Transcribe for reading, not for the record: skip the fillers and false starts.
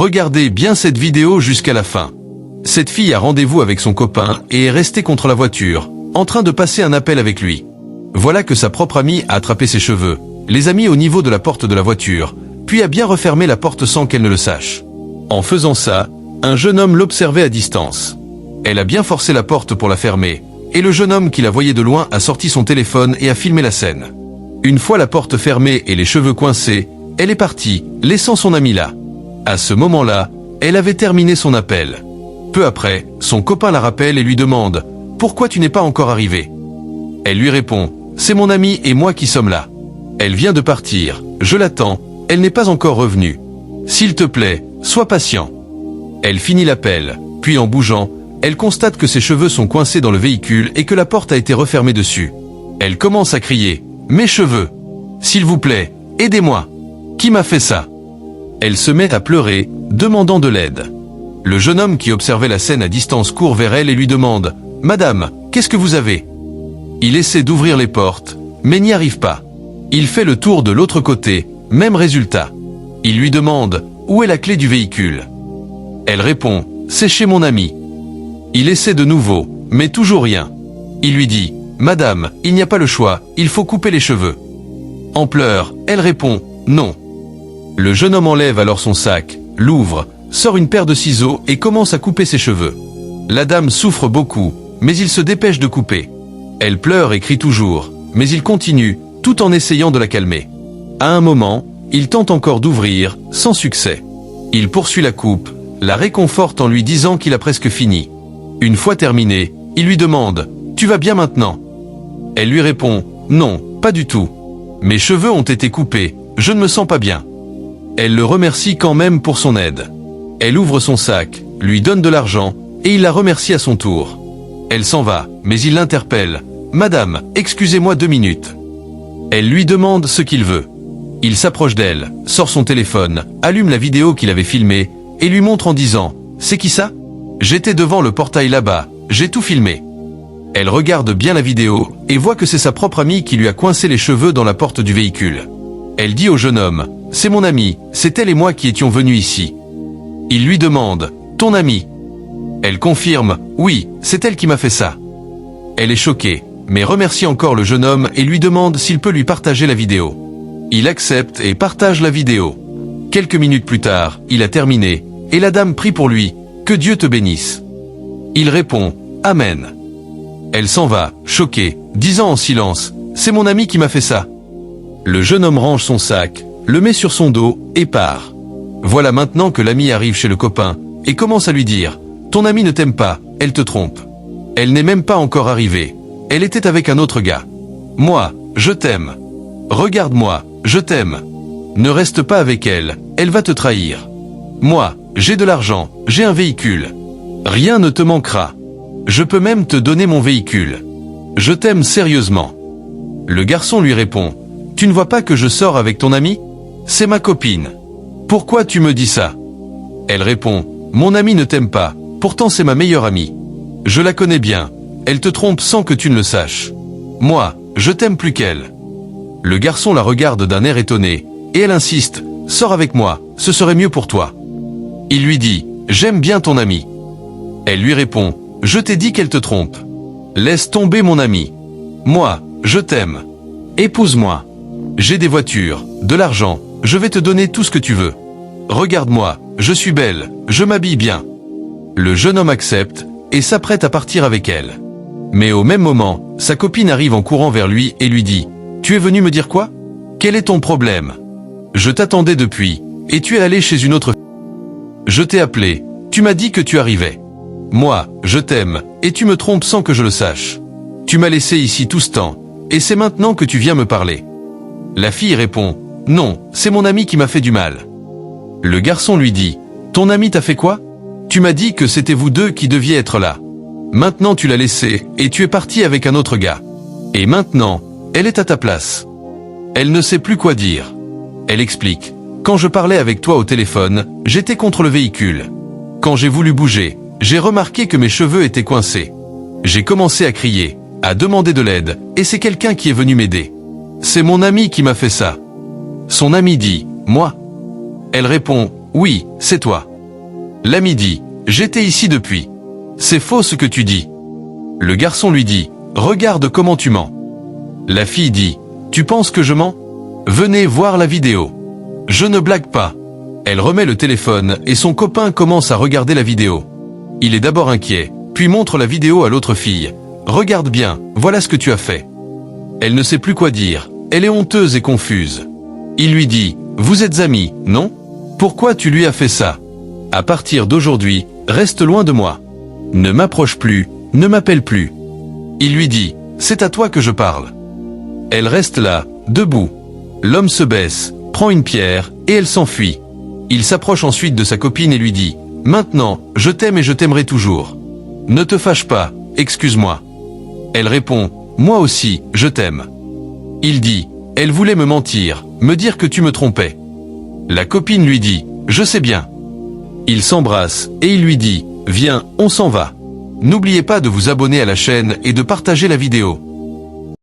Regardez bien cette vidéo jusqu'à la fin. Cette fille a rendez-vous avec son copain et est restée contre la voiture, en train de passer un appel avec lui. Voilà que sa propre amie a attrapé ses cheveux, les a mis au niveau de la porte de la voiture, puis a bien refermé la porte sans qu'elle ne le sache. En faisant ça, un jeune homme l'observait à distance. Elle a bien forcé la porte pour la fermer, et le jeune homme qui la voyait de loin a sorti son téléphone et a filmé la scène. Une fois la porte fermée et les cheveux coincés, elle est partie, laissant son ami là. À ce moment-là, elle avait terminé son appel. Peu après, son copain la rappelle et lui demande « Pourquoi tu n'es pas encore arrivé ?» Elle lui répond « C'est mon ami et moi qui sommes là. Elle vient de partir, je l'attends, elle n'est pas encore revenue. S'il te plaît, sois patient. » Elle finit l'appel, puis en bougeant, elle constate que ses cheveux sont coincés dans le véhicule et que la porte a été refermée dessus. Elle commence à crier « Mes cheveux! S'il vous plaît, aidez-moi! Qui m'a fait ça ?» Elle se met à pleurer, demandant de l'aide. Le jeune homme qui observait la scène à distance court vers elle et lui demande « Madame, qu'est-ce que vous avez ?» Il essaie d'ouvrir les portes, mais n'y arrive pas. Il fait le tour de l'autre côté, même résultat. Il lui demande « Où est la clé du véhicule ?» Elle répond « C'est chez mon ami. » Il essaie de nouveau, mais toujours rien. Il lui dit « Madame, il n'y a pas le choix, il faut couper les cheveux. » En pleurs, elle répond « Non. » Le jeune homme enlève alors son sac, l'ouvre, sort une paire de ciseaux et commence à couper ses cheveux. La dame souffre beaucoup, mais il se dépêche de couper. Elle pleure et crie toujours, mais il continue, tout en essayant de la calmer. À un moment, il tente encore d'ouvrir, sans succès. Il poursuit la coupe, la réconforte en lui disant qu'il a presque fini. Une fois terminé, il lui demande « Tu vas bien maintenant ?» Elle lui répond « Non, pas du tout. Mes cheveux ont été coupés, je ne me sens pas bien. » Elle le remercie quand même pour son aide. Elle ouvre son sac, lui donne de l'argent, et il la remercie à son tour. Elle s'en va, mais il l'interpelle. « Madame, excusez-moi 2 minutes. » Elle lui demande ce qu'il veut. Il s'approche d'elle, sort son téléphone, allume la vidéo qu'il avait filmée, et lui montre en disant « C'est qui ça ? J'étais devant le portail là-bas, j'ai tout filmé. » Elle regarde bien la vidéo, et voit que c'est sa propre amie qui lui a coincé les cheveux dans la porte du véhicule. Elle dit au jeune homme « C'est mon amie, c'est elle et moi qui étions venus ici. » Il lui demande « Ton amie ?» Elle confirme « Oui, c'est elle qui m'a fait ça. » Elle est choquée, mais remercie encore le jeune homme et lui demande s'il peut lui partager la vidéo. Il accepte et partage la vidéo. Quelques minutes plus tard, il a terminé, et la dame prie pour lui « Que Dieu te bénisse. » Il répond « Amen. » Elle s'en va, choquée, disant en silence « C'est mon ami qui m'a fait ça. » Le jeune homme range son sac, le met sur son dos et part. Voilà maintenant que l'ami arrive chez le copain et commence à lui dire « Ton amie ne t'aime pas, elle te trompe. Elle n'est même pas encore arrivée. Elle était avec un autre gars. Moi, je t'aime. Regarde-moi, je t'aime. Ne reste pas avec elle, elle va te trahir. Moi, j'ai de l'argent, j'ai un véhicule. Rien ne te manquera. Je peux même te donner mon véhicule. Je t'aime sérieusement. » Le garçon lui répond « Tu ne vois pas que je sors avec ton amie ? C'est ma copine. Pourquoi tu me dis ça ?» Elle répond « Mon amie ne t'aime pas, pourtant c'est ma meilleure amie. Je la connais bien, elle te trompe sans que tu ne le saches. Moi, je t'aime plus qu'elle. » Le garçon la regarde d'un air étonné, et elle insiste « Sors avec moi, ce serait mieux pour toi. » Il lui dit « J'aime bien ton amie. » Elle lui répond « Je t'ai dit qu'elle te trompe. Laisse tomber mon amie. Moi, je t'aime. Épouse-moi. J'ai des voitures, de l'argent, je vais te donner tout ce que tu veux. Regarde-moi, je suis belle, je m'habille bien. » Le jeune homme accepte et s'apprête à partir avec elle. Mais au même moment, sa copine arrive en courant vers lui et lui dit « Tu es venu me dire quoi ? Quel est ton problème ? Je t'attendais depuis, et tu es allé chez une autre fille. Je t'ai appelé, tu m'as dit que tu arrivais. Moi, je t'aime, et tu me trompes sans que je le sache. Tu m'as laissé ici tout ce temps, et c'est maintenant que tu viens me parler. » La fille répond « Non, c'est mon ami qui m'a fait du mal. » Le garçon lui dit « Ton ami t'a fait quoi ? Tu m'as dit que c'était vous deux qui deviez être là. Maintenant tu l'as laissé, et tu es parti avec un autre gars. Et maintenant, elle est à ta place. » Elle ne sait plus quoi dire. Elle explique « Quand je parlais avec toi au téléphone, j'étais contre le véhicule. Quand j'ai voulu bouger, j'ai remarqué que mes cheveux étaient coincés. J'ai commencé à crier, à demander de l'aide, et c'est quelqu'un qui est venu m'aider. C'est mon ami qui m'a fait ça. » Son ami dit « Moi ?» Elle répond « Oui, c'est toi. L'ami dit, j'étais ici depuis. C'est faux ce que tu dis. Le garçon lui dit, regarde comment tu mens. La fille dit, tu penses que je mens? Venez voir la vidéo. Je ne blague pas. Elle remet le téléphone et son copain commence à regarder la vidéo. Il est d'abord inquiet, puis montre la vidéo à l'autre fille. Regarde bien, voilà ce que tu as fait. Elle ne sait plus quoi dire, elle est honteuse et confuse. Il lui dit, vous êtes amis, non? Pourquoi tu lui as fait ça? À partir d'aujourd'hui, reste loin de moi. Ne m'approche plus, ne m'appelle plus. Il lui dit, c'est à toi que je parle. Elle reste là, debout. L'homme se baisse, prend une pierre, et elle s'enfuit. Il s'approche ensuite de sa copine et lui dit, maintenant, je t'aime et je t'aimerai toujours. Ne te fâche pas, excuse-moi. Elle répond, moi aussi, je t'aime. Il dit, elle voulait me mentir, me dire que tu me trompais. La copine lui dit, je sais bien. Ils s'embrassent et il lui dit, viens, on s'en va. N'oubliez pas de vous abonner à la chaîne et de partager la vidéo.